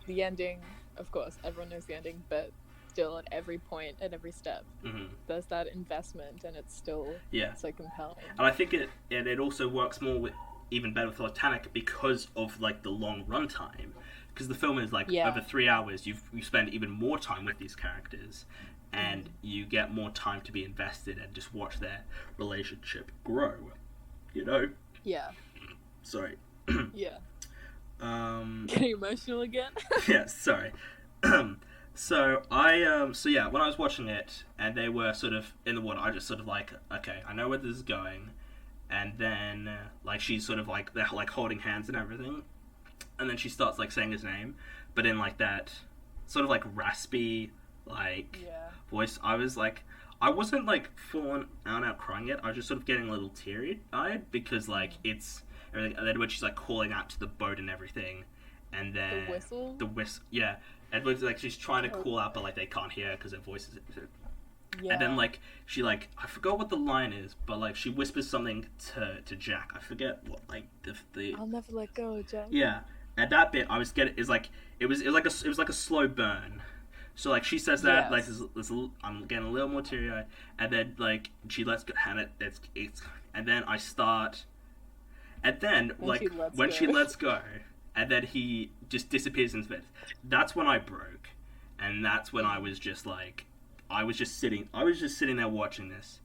the ending, of course everyone knows the ending, but still at every point, at every step, there's that investment, and it's still so compelling. And I think it also works even better with Titanic because of like the long runtime, because the film is like over 3 hours. You spend even more time with these characters, and you get more time to be invested and just watch their relationship grow. Yeah. Sorry. Yeah. Getting emotional again? Yeah, sorry. So when I was watching it and they were sort of in the water, I just sort of like, okay, I know where this is going. And then like she's sort of like, they're like holding hands and everything. And then she starts like saying his name, but in like that sort of like raspy like voice. I was like, I wasn't like full out crying yet. I was just sort of getting a little teary-eyed, because like it's everything. And then when she's like calling out to the boat and everything, and then the whistle, yeah, and like she's trying to call out, but like they can't hear because her voice is. Yeah. And then like she like I forgot what the line is, but like she whispers something to Jack. I forget what like the. I'll never let go, Jack. Yeah, and that bit I was getting is like it was like a slow burn. So like she says that like I'm getting a little more teary eyed, and then like she lets go, and it's and then I start, and then like when she lets go, and then he just disappears into bed. That's when I broke, and that's when I was just like. I was just sitting there watching this,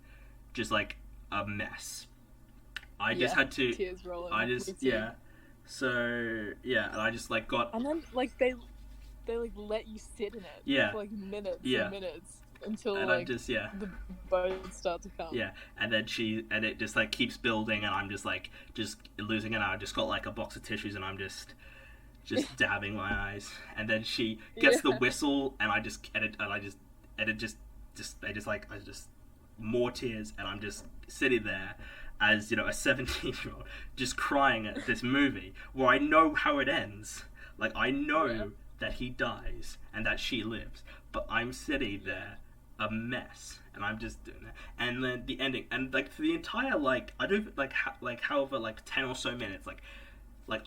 just like a mess. I just had to. Tears rolling. So and I just like got. And then like they like let you sit in it. For like minutes and minutes until and like the bones start to come. Yeah, and then it just like keeps building, and I'm just losing it. I just got like a box of tissues, and I'm just dabbing my eyes, and then she gets the whistle, and I just more tears, and I'm just sitting there as, you know, a 17-year-old just crying at this movie where I know how it ends. Like, I know that he dies and that she lives, but I'm sitting there a mess, and I'm just doing that. And then the ending, and like for the entire like I don't however like 10 or so minutes, like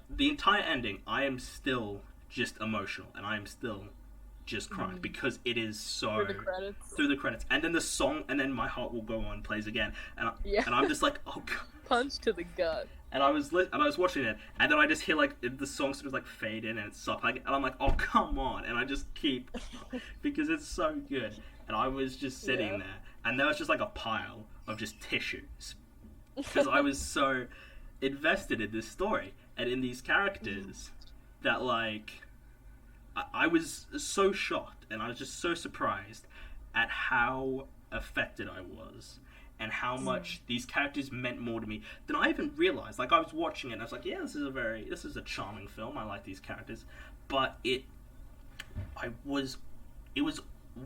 the entire ending, I am still just emotional, and I am still just crying because it is so through the credits, and then the song, and then My Heart Will Go On plays again, and I'm just like, oh god, punch to the gut. And I was watching it, and then I just hear like the song sort of like fade in, and it's stop, and I'm like, oh come on, and I just keep because it's so good, and I was just sitting there, and there was just like a pile of just tissues because I was so invested in this story and in these characters that like. I was so shocked, and I was just so surprised at how affected I was, and how much these characters meant more to me than I even realized. Like, I was watching it, and I was like, yeah, this is a charming film, I like these characters, but it was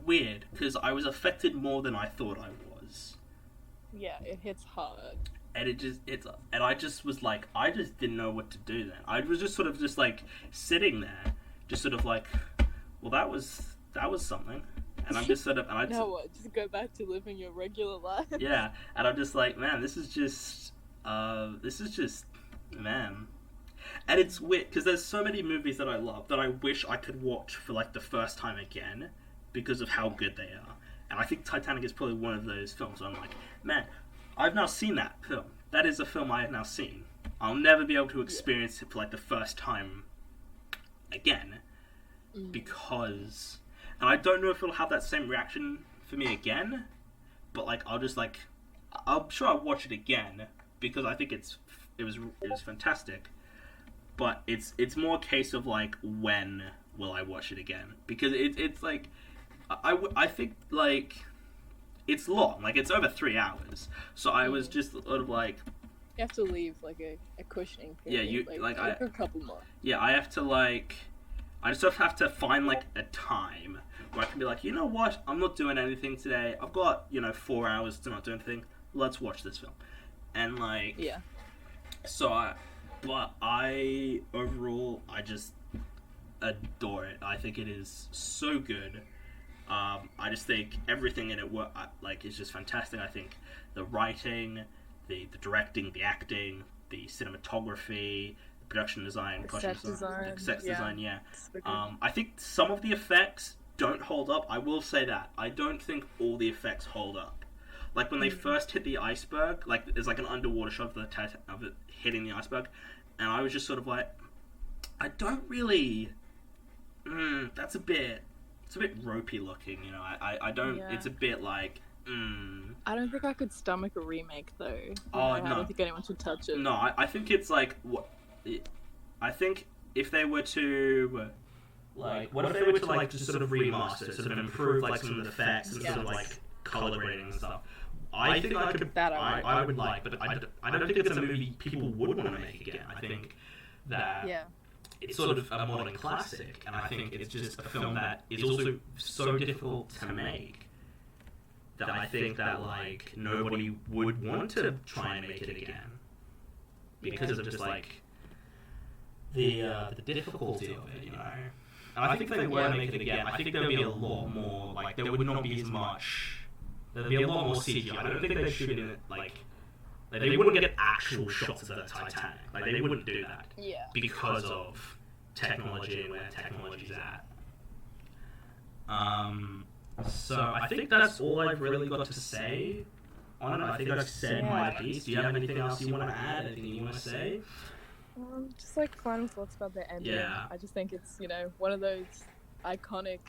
weird, because I was affected more than I thought I was. Yeah, it hits hard. And I just was like, I just didn't know what to do then. I was just sort of just like, sitting there, just sort of like, well, that was something, and I'm just sort of, and I now what? Just go back to living your regular life. Yeah, and I'm just like, man, this is just, man, and it's weird because there's so many movies that I love that I wish I could watch for like the first time again because of how good they are, and I think Titanic is probably one of those films where I'm like, man, I've now seen that film. That is a film I have now seen. I'll never be able to experience it for like the first time again, because, and I don't know if it'll have that same reaction for me again, but like I'm sure I'll watch it again because I think it was fantastic, but it's more a case of like, when will I watch it again, because it's like I think like it's long, like it's over 3 hours, so I was just sort of like, you have to leave like a cushioning period. Yeah, you like a couple more. Yeah, I have to like, I just sort of have to find like a time where I can be like, you know what, I'm not doing anything today. I've got 4 hours to not do anything. Let's watch this film, and like So I overall I just adore it. I think it is so good. I just think everything in it is just fantastic. I think the writing, the directing, the acting, the cinematography, the production design, set design. I think some of the effects don't hold up. I will say that. I don't think all the effects hold up. Like when they first hit the iceberg, like there's like an underwater shot of it hitting the iceberg, and I was just sort of like, I don't really. It's a bit ropey looking, I don't. Yeah. It's a bit like. I don't think I could stomach a remake though. No. I don't think anyone should touch it. No, I think it's like what. I think if they were to. Like, what if they were to like just sort of remaster, sort of improve like some of the effects and sort of like color grading and stuff. I think I could. I would like, but I don't think it's a movie people would want to make again. I think that it's sort of a modern classic, and I think it's just a film that is also so difficult to make that I think that like nobody would want to try and make it again because of just like the difficulty of it, you know. And I think if they were to make it again, I think there would be a lot more, like, there would not be as much, there'd be a lot more CGI. I don't think they'd shoot in it, like they wouldn't get actual shots of the Titanic. Like, they wouldn't do that. Yeah. Because of technology and where technology's at. So I think that's all I've really got to say on it. I think I've said my piece. Do you have anything else you want to add? Anything you want to say? Just like final thoughts about the ending. Yeah. I just think it's, you know, one of those iconic,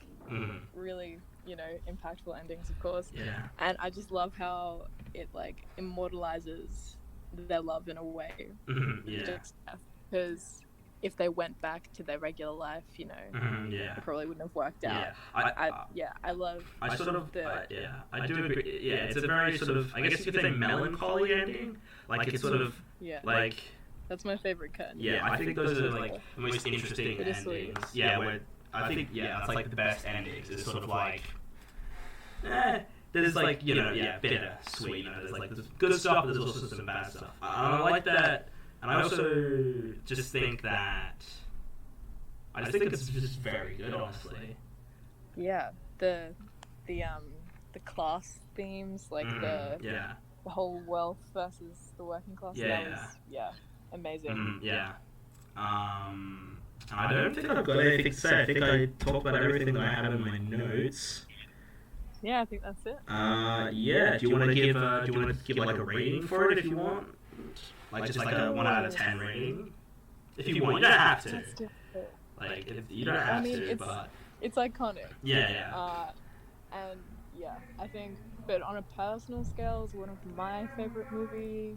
really, you know, impactful endings, of course. Yeah. And I just love how it like immortalizes their love in a way. Yeah. Because if they went back to their regular life, you know, it probably wouldn't have worked out. I love. I sort of. I do agree. Yeah, it's a very sort of. I guess you could say melancholy ending. Like it's sort of. Yeah. Like. That's my favorite cut. Yeah, I think those are like the most interesting endings. Yeah, where I think that's like the best endings. It's sort of like. There's like, you know, bitter, sweet. You know, there's like there's good stuff, but there's also some bad stuff. I like that. And I also just think that I just think it's just very good, honestly. Yeah, the class themes, like the whole wealth versus the working class. Amazing. I don't think I've got anything to say. I think I talked about everything that I had in my notes. Yeah, I think that's it. Yeah. Do you want to give like a rating for it if you want? Like just like a 1 out of 10 rating, if you want. You don't have to. Like you don't have to, but it's iconic. Yeah. And yeah, I think, but on a personal scale, it's one of my favorite movies.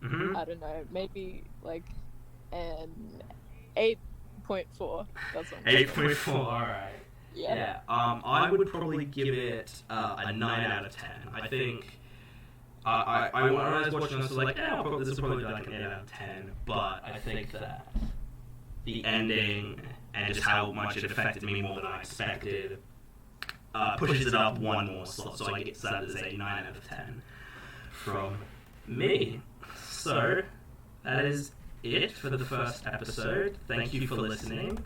I don't know, maybe like an 8.4. That's 8.4. All right. Yeah. I would probably give it a 9 out of 10. I think. When I was watching this, I was like, this will probably be like an 8 out of 10. But I think that the ending and just how much it affected me more than I expected pushes it up one more slot. So I get that as a 9 out of 10 from me. So that is it for the first episode. Thank you for listening.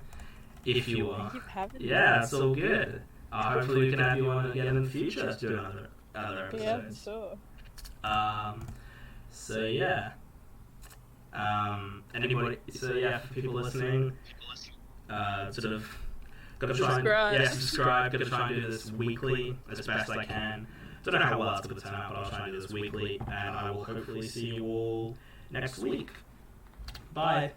If you are, it's all good. Hopefully we can have you on again in the future to do other episodes. Yeah, for sure. For people listening, sort of gotta try subscribe, gotta try and do this weekly as best I can. Don't know how well it's gonna turn out, but I'll try and do this weekly, and I will hopefully see you all next week. Bye.